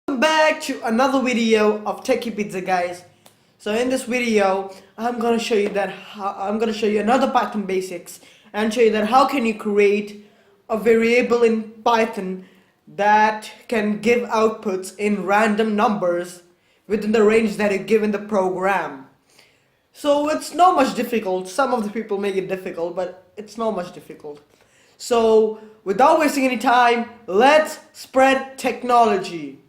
Welcome back to another video of Techy Pizza, guys. So in this video I'm gonna show you another Python basics and show you that how can you create a variable in Python that can give outputs in random numbers within the range that you give in the program. So it's not much difficult. Some of the people make it difficult, but it's not much difficult. So without wasting any time, let's spread technology.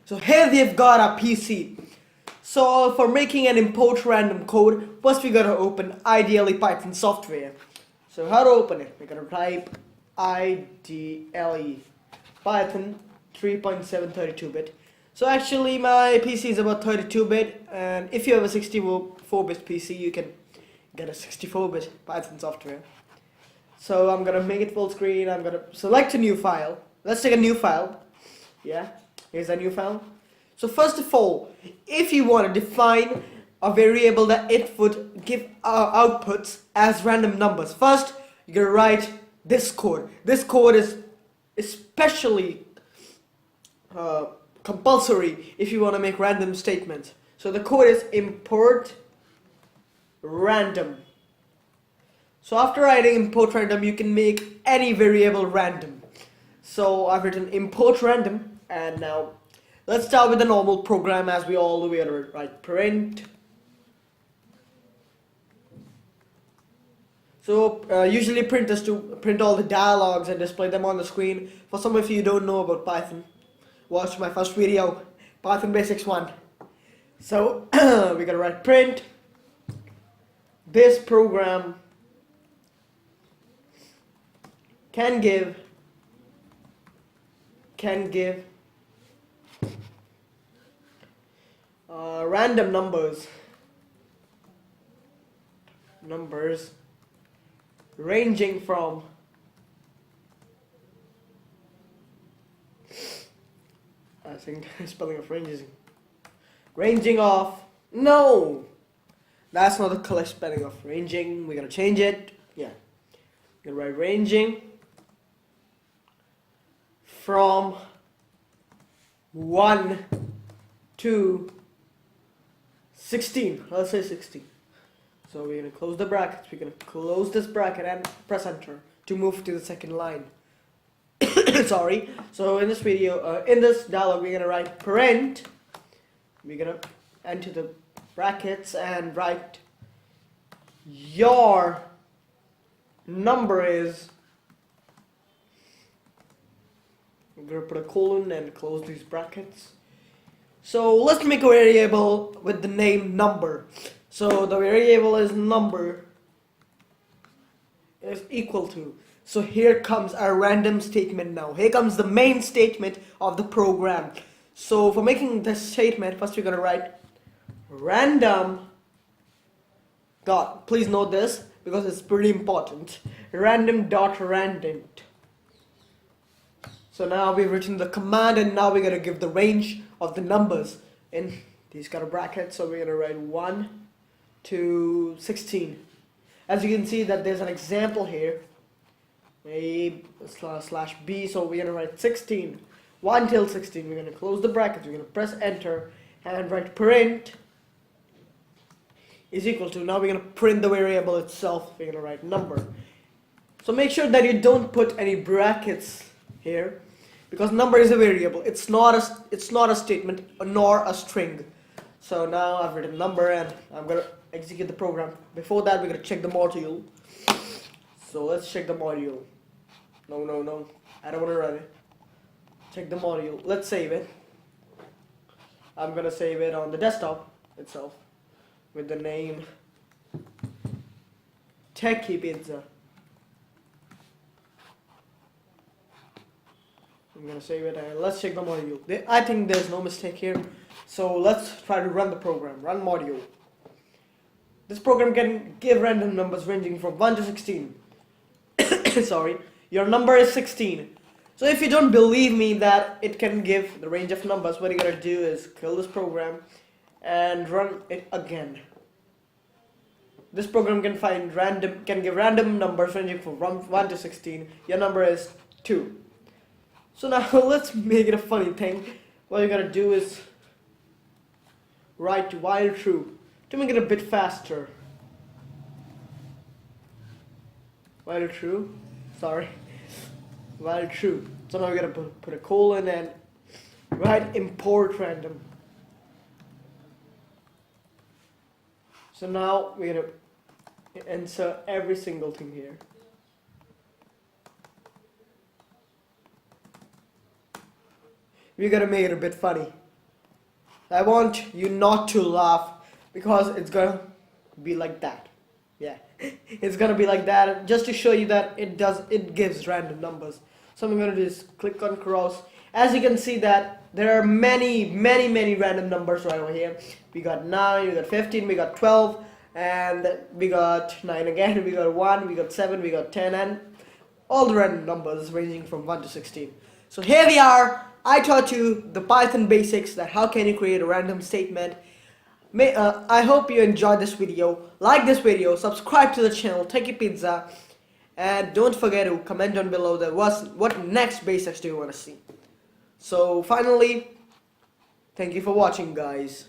So here we've got our PC. So for making an import random code, first we gotta open ideally Python software. So how to open it? We're gonna type IDLE Python 3.732-bit. So actually my PC is about 32-bit, and if you have a 64-bit PC, you can get a 64-bit Python software. So I'm gonna make it full screen. I'm gonna select a new file. Let's take a new file. Yeah. Here's a new file. So first of all, if you want to define a variable that it would give outputs as random numbers, first you're going to write this code. This code is especially compulsory if you want to make random statements. So the code is import random. So after writing import random, you can make any variable random. So I've written import random. And now let's start with the normal program as we all do. We gotta write print. So usually print is to print all the dialogues and display them on the screen. For some of you who don't know about Python, watch my first video, Python Basics 1. So we gotta write print. This program can give random numbers ranging from I think spelling of ranging off. No, that's not the correct spelling of ranging. We're gonna change it. Yeah, we're gonna write ranging from 1 to 16. Let's say 16. So we're gonna close the brackets. We're gonna close this bracket and press enter to move to the second line. Sorry. So in this video, in this dialog, we're gonna write print. We're gonna enter the brackets and write your number is. I'm gonna put a colon and close these brackets. So let's make a variable with the name number. So the variable is number is equal to. So here comes our random statement now. Here comes the main statement of the program. So for making this statement, first we're gonna write random dot. Please note this because it's pretty important. Random dot random. So now we've written the command, and now we're gonna give the range of the numbers in these kind of brackets. So we're gonna write 1 to 16. As you can see that there's an example here, A/B. So we're gonna write 16, 1 till 16. We're gonna close the brackets. We're gonna press enter and write print is equal to. Now we're gonna print the variable itself. We're gonna write number. So make sure that you don't put any brackets here, because number is a variable. It's not a statement nor a string. So now I've written number and I'm gonna execute the program. Before that, we're gonna check the module. So let's check the module. No, I don't want to run it. Check the module. Let's save it. I'm gonna save it on the desktop itself with the name Techy Pizza. I'm gonna save it and let's check the module. I think there's no mistake here. So let's try to run the program. Run module. This program can give random numbers ranging from 1 to 16. Sorry, your number is 16. So if you don't believe me that it can give the range of numbers, what you gotta do is kill this program and run it again. This program can give random numbers ranging from 1 to 16. Your number is 2. So now let's make it a funny thing. What you gotta do is write while true to make it a bit faster. While true, sorry, while true. So now we gotta put a colon and write import random. So now we're gonna insert every single thing here. We gotta make it a bit funny. I want you not to laugh because it's gonna be like that. Yeah, it's gonna be like that just to show you that it gives random numbers. So I'm gonna just click on cross. As you can see that there are many random numbers right over here. We got 9, we got 15, we got 12, and we got 9 again, we got 1, we got 7, we got 10, and all the random numbers ranging from 1 to 16. So here we are. I taught you the Python basics, that how can you create a random statement. I hope you enjoyed this video. Like this video, subscribe to the channel Techy Pizza, and don't forget to comment down below that what next basics do you want to see. So finally, thank you for watching, guys.